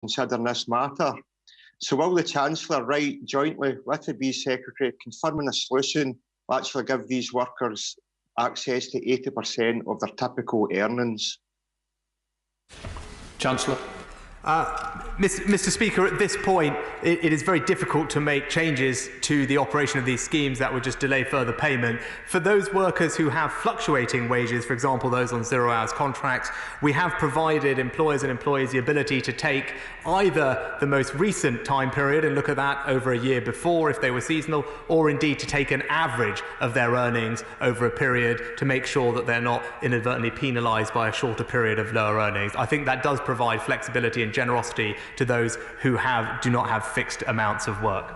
considering this matter. So will the Chancellor write jointly with the B Secretary confirming a solution will actually give these workers access to 80% of their typical earnings? Chancellor. Mr. Speaker, at this point, it is very difficult to make changes to the operation of these schemes that would just delay further payment. For those workers who have fluctuating wages, for example, those on 0 hours contracts, we have provided employers and employees the ability to take either the most recent time period and look at that over a year before if they were seasonal, or indeed to take an average of their earnings over a period to make sure that they're not inadvertently penalised by a shorter period of lower earnings. I think that does provide flexibility and generosity to those who do not have fixed amounts of work.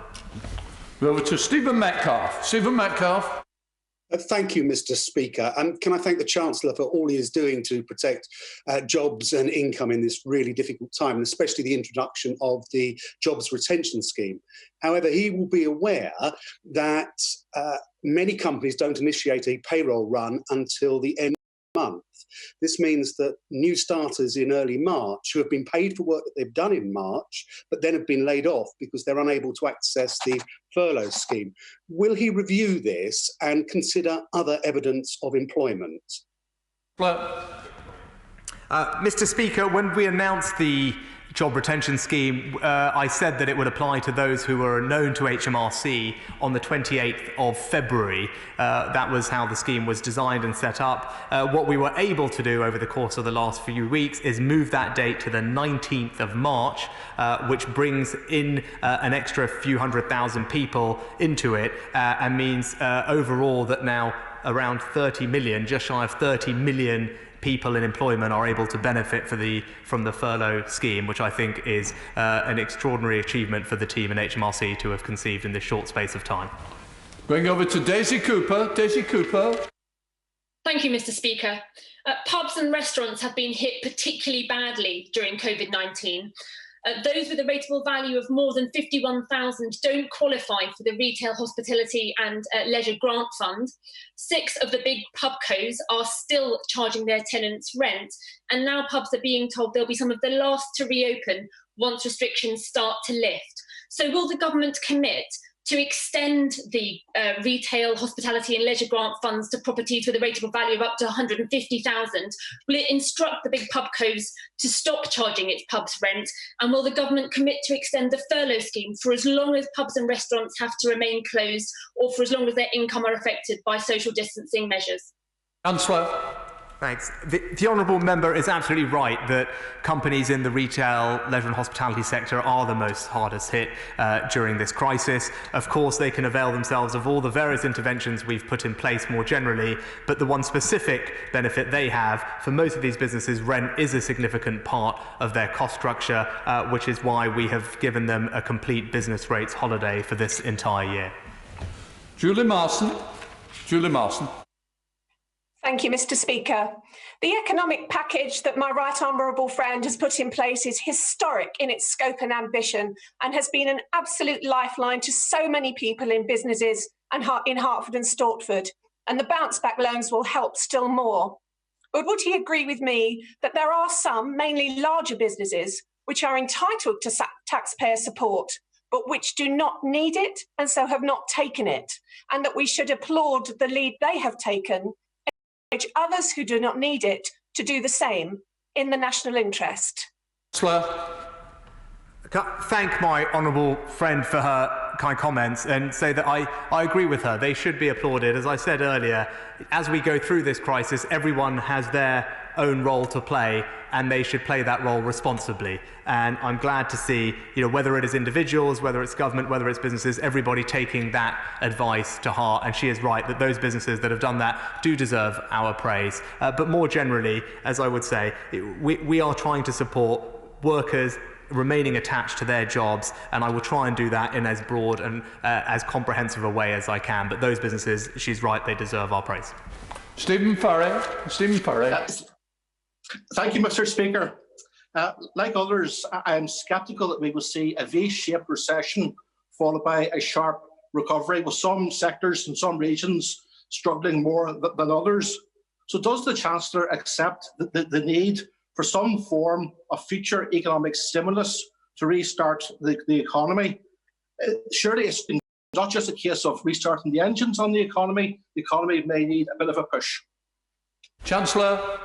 Over to Stephen Metcalfe. Stephen Metcalfe. Thank you, Mr. Speaker. And can I thank the Chancellor for all he is doing to protect jobs and income in this really difficult time, and especially the introduction of the Jobs Retention Scheme. However, he will be aware that many companies don't initiate a payroll run until the end of the month. This means that new starters in early March who have been paid for work that they've done in March, but then have been laid off because they're unable to access the furlough scheme. Will he review this and consider other evidence of employment? Mr. Speaker, when we announced the Job Retention Scheme, I said that it would apply to those who were known to HMRC on the 28th of February. That was how the scheme was designed and set up. What we were able to do over the course of the last few weeks is move that date to the 19th of March, which brings in an extra few 100,000 people into it and means overall that now around 30 million, just shy of 30 million people in employment are able to benefit from the furlough scheme, which I think is an extraordinary achievement for the team in HMRC to have conceived in this short space of time. Going over to Daisy Cooper. Daisy Cooper. Thank you, Mr. Speaker. Pubs and restaurants have been hit particularly badly during COVID-19. Those with a rateable value of more than 51,000 don't qualify for the Retail, Hospitality and Leisure Grant Fund. 6 of the big pubcos are still charging their tenants rent, and now pubs are being told they'll be some of the last to reopen once restrictions start to lift. So will the government commit to extend the Retail, Hospitality and Leisure Grant Funds to properties with a rateable value of up to 150,000? Will it instruct the big pubcos to stop charging its pubs rent? And will the government commit to extend the furlough scheme for as long as pubs and restaurants have to remain closed, or for as long as their income are affected by social distancing measures? Councillor. Thanks. The honourable member is absolutely right that companies in the retail, leisure and hospitality sector are the most hardest hit during this crisis. Of course, they can avail themselves of all the various interventions we've put in place more generally, but the one specific benefit they have, for most of these businesses, rent is a significant part of their cost structure, which is why we have given them a complete business rates holiday for this entire year. Julie Marson. Julie Marson. Thank you, Mr. Speaker. The economic package that my right honourable friend has put in place is historic in its scope and ambition, and has been an absolute lifeline to so many people in businesses and in Hertford and Stortford, and the bounce back loans will help still more. But would he agree with me that there are some, mainly larger businesses, which are entitled to taxpayer support, but which do not need it and so have not taken it, and that we should applaud the lead they have taken, others who do not need it to do the same in the national interest? Thank my honourable friend for her kind comments and say that I agree with her. They should be applauded. As I said earlier, as we go through this crisis, everyone has their own role to play, and they should play that role responsibly. And I'm glad to see, whether it is individuals, whether it's government, whether it's businesses, everybody taking that advice to heart. And she is right that those businesses that have done that do deserve our praise. But more generally, as I would say, we are trying to support workers remaining attached to their jobs, and I will try and do that in as broad and as comprehensive a way as I can. But those businesses, she's right, they deserve our praise. Stephen Farray. Stephen Farray. Thank you, Mr. Speaker. Like others, I am sceptical that we will see a V-shaped recession followed by a sharp recovery, with some sectors and some regions struggling more than others. So does the Chancellor accept the need for some form of future economic stimulus to restart the economy. Surely it's not just a case of restarting the engines on the economy may need a bit of a push. Chancellor.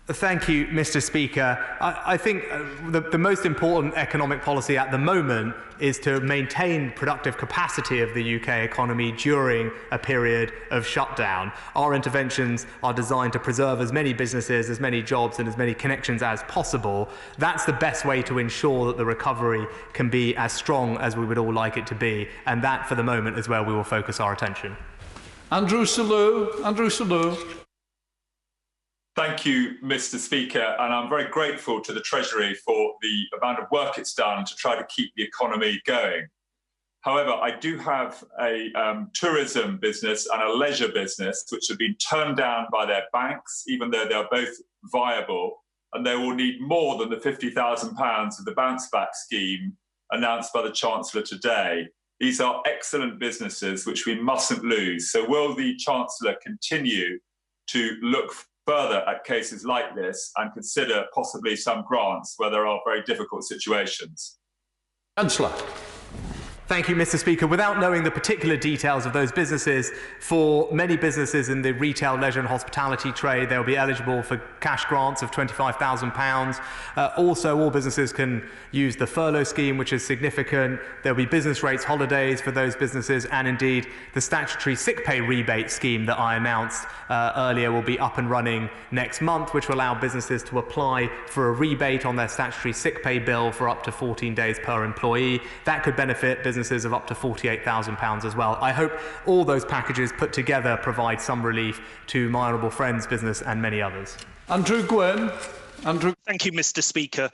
Thank you, Mr. Speaker. I think the most important economic policy at the moment is to maintain productive capacity of the UK economy during a period of shutdown. Our interventions are designed to preserve as many businesses, as many jobs and as many connections as possible. That's the best way to ensure that the recovery can be as strong as we would all like it to be. And that, for the moment, is where we will focus our attention. Andrew Selous. Thank you, Mr. Speaker, and I'm very grateful to the Treasury for the amount of work it's done to try to keep the economy going. However, I do have a tourism business and a leisure business which have been turned down by their banks, even though they're both viable, and they will need more than the £50,000 of the bounce back scheme announced by the Chancellor today. These are excellent businesses which we mustn't lose. So will the Chancellor continue to look further at cases like this and consider possibly some grants where there are very difficult situations? Chancellor. Thank you, Mr. Speaker. Without knowing the particular details of those businesses, for many businesses in the retail, leisure and hospitality trade, they'll be eligible for cash grants of £25,000. Also, all businesses can use the furlough scheme, which is significant. There'll be business rates holidays for those businesses, and indeed the statutory sick pay rebate scheme that I announced earlier will be up and running next month, which will allow businesses to apply for a rebate on their statutory sick pay bill for up to 14 days per employee. That could benefit businesses of up to £48,000 as well. I hope all those packages put together provide some relief to my honourable friend's business and many others. Andrew Gwynn. Thank you, Mr. Speaker.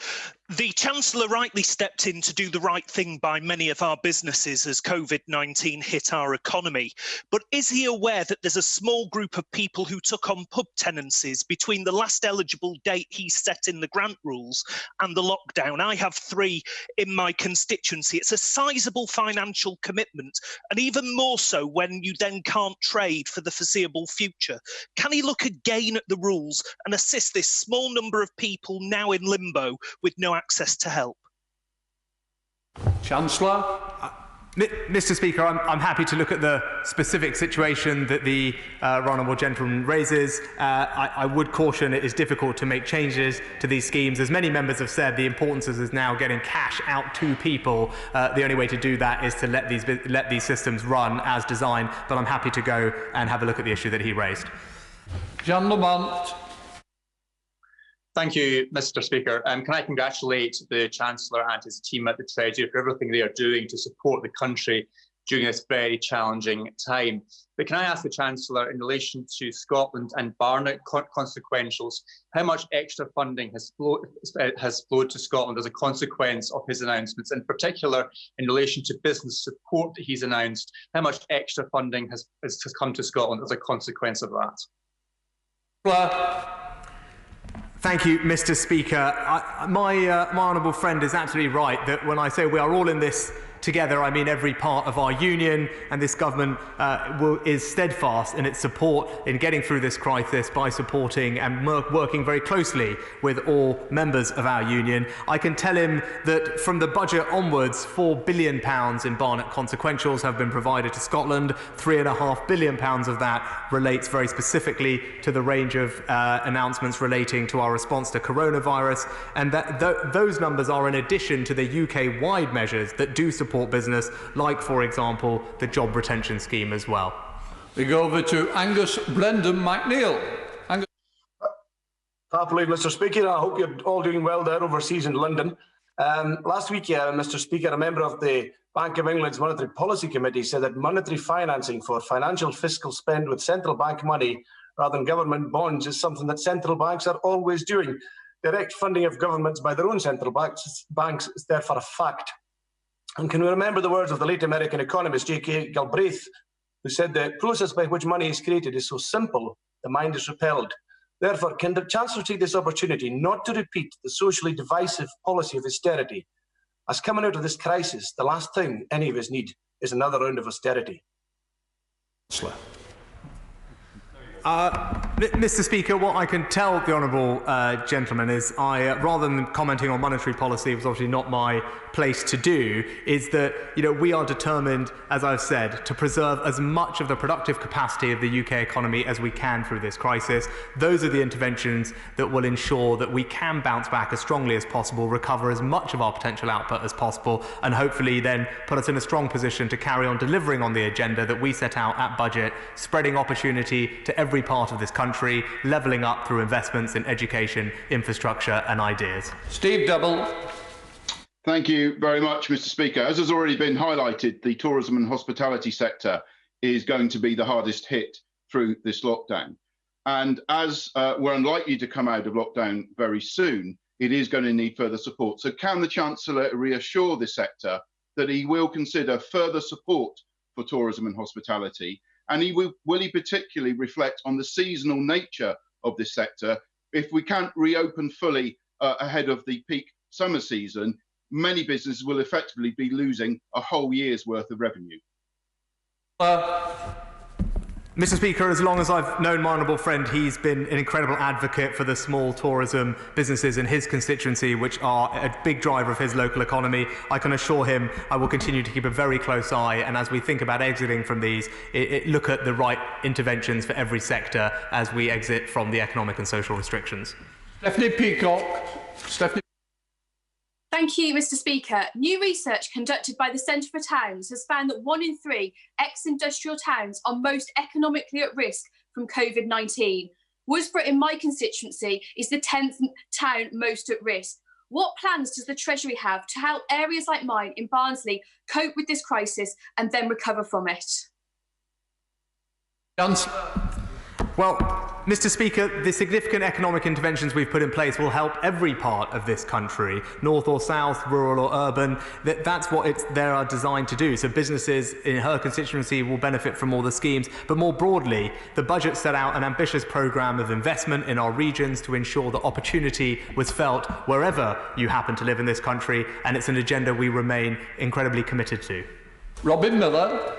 The Chancellor rightly stepped in to do the right thing by many of our businesses as COVID-19 hit our economy. But is he aware that there's a small group of people who took on pub tenancies between the last eligible date he set in the grant rules and the lockdown? I have 3 in my constituency. It's a sizable financial commitment, and even more so when you then can't trade for the foreseeable future. Can he look again at the rules and assist this small number of people now in limbo with no access to help? Chancellor. Mr. Speaker, I'm happy to look at the specific situation that the honourable gentleman raises. I would caution it is difficult to make changes to these schemes. As many members have said, the importance is now getting cash out to people. The only way to do that is to let these systems run as designed. But I'm happy to go and have a look at the issue that he raised. Jean Lamont. Thank you, Mr. Speaker. Can I congratulate the Chancellor and his team at the Treasury for everything they are doing to support the country during this very challenging time. But can I ask the Chancellor, in relation to Scotland and Barnett consequentials, how much extra funding has flowed to Scotland as a consequence of his announcements, in particular in relation to business support that he's announced? How much extra funding has come to Scotland as a consequence of that? Thank you, Mr. Speaker. My honourable friend is absolutely right that when I say we are all in this together, I mean every part of our union, and this government is steadfast in its support in getting through this crisis by supporting and working very closely with all members of our union. I can tell him that from the budget onwards, £4 billion in Barnett consequentials have been provided to Scotland. £3.5 billion of that relates very specifically to the range of announcements relating to our response to coronavirus, and those numbers are in addition to the UK-wide measures that do support business, like, for example, the job retention scheme as well. We go over to Angus Brendan McNeill. Angus. Happily, Mr. Speaker, I hope you're all doing well there overseas in London. Last week, Mr. Speaker, a member of the Bank of England's Monetary Policy Committee said that monetary financing for financial fiscal spend with central bank money rather than government bonds is something that central banks are always doing. Direct funding of governments by their own central banks is therefore a fact. And can we remember the words of the late American economist J.K. Galbraith, who said the process by which money is created is so simple, the mind is repelled. Therefore, can the Chancellor take this opportunity not to repeat the socially divisive policy of austerity? As coming out of this crisis, the last thing any of us need is another round of austerity. Mr. Speaker, what I can tell the honourable gentleman is rather than commenting on monetary policy, it was obviously not my place to do, is that we are determined, as I've said, to preserve as much of the productive capacity of the UK economy as we can through this crisis. Those are the interventions that will ensure that we can bounce back as strongly as possible, recover as much of our potential output as possible, and hopefully then put us in a strong position to carry on delivering on the agenda that we set out at budget, spreading opportunity to every part of this country, levelling up through investments in education, infrastructure and ideas. Steve Double. Thank you very much, Mr. Speaker. As has already been highlighted, the tourism and hospitality sector is going to be the hardest hit through this lockdown. And as we're unlikely to come out of lockdown very soon, it is going to need further support. So can the Chancellor reassure the sector that he will consider further support for tourism and hospitality? And will he particularly reflect on the seasonal nature of this sector? If we can't reopen fully ahead of the peak summer season, many businesses will effectively be losing a whole year's worth of revenue. Mr. Speaker, as long as I've known my honourable friend, he's been an incredible advocate for the small tourism businesses in his constituency, which are a big driver of his local economy. I can assure him I will continue to keep a very close eye, and as we think about exiting from these, look at the right interventions for every sector as we exit from the economic and social restrictions. Stephanie Peacock. Thank you, Mr. Speaker. New research conducted by the Centre for Towns has found that 1 in 3 ex-industrial towns are most economically at risk from COVID-19. Worsbrough, in my constituency, is the 10th town most at risk. What plans does the Treasury have to help areas like mine in Barnsley cope with this crisis and then recover from it? Well, Mr. Speaker, the significant economic interventions we've put in place will help every part of this country, north or south, rural or urban. That's what they are designed to do. So businesses in her constituency will benefit from all the schemes. But more broadly, the budget set out an ambitious programme of investment in our regions to ensure that opportunity was felt wherever you happen to live in this country. And it's an agenda we remain incredibly committed to. Robin Miller.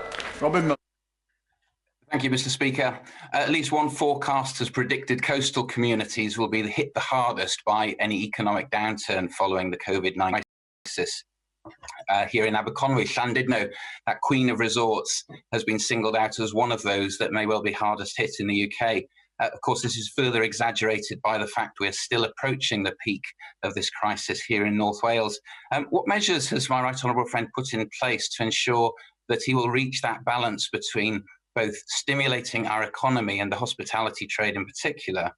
Thank you, Mr. Speaker. At least one forecast has predicted coastal communities will be hit the hardest by any economic downturn following the COVID-19 crisis. Here in Aberconwy, Llandudno, that queen of resorts, has been singled out as one of those that may well be hardest hit in the UK. Of course, this is further exaggerated by the fact we're still approaching the peak of this crisis here in North Wales. What measures has my right honourable friend put in place to ensure that he will reach that balance between both stimulating our economy and the hospitality trade in particular,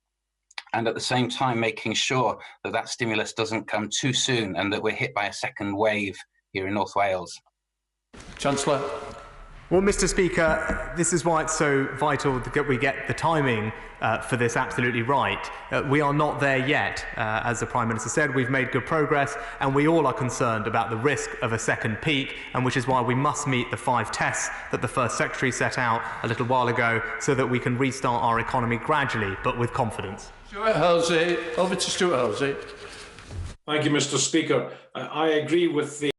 and at the same time making sure that that stimulus doesn't come too soon and that we're hit by a second wave here in North Wales? Chancellor. Well, Mr. Speaker, this is why it's so vital that we get the timing for this absolutely right. We are not there yet. As the Prime Minister said, we've made good progress, and we all are concerned about the risk of a second peak, and which is why we must meet the 5 tests that the First Secretary set out a little while ago so that we can restart our economy gradually, but with confidence. Stuart Halsey. Over to Stuart Halsey. Thank you, Mr. Speaker. I agree with the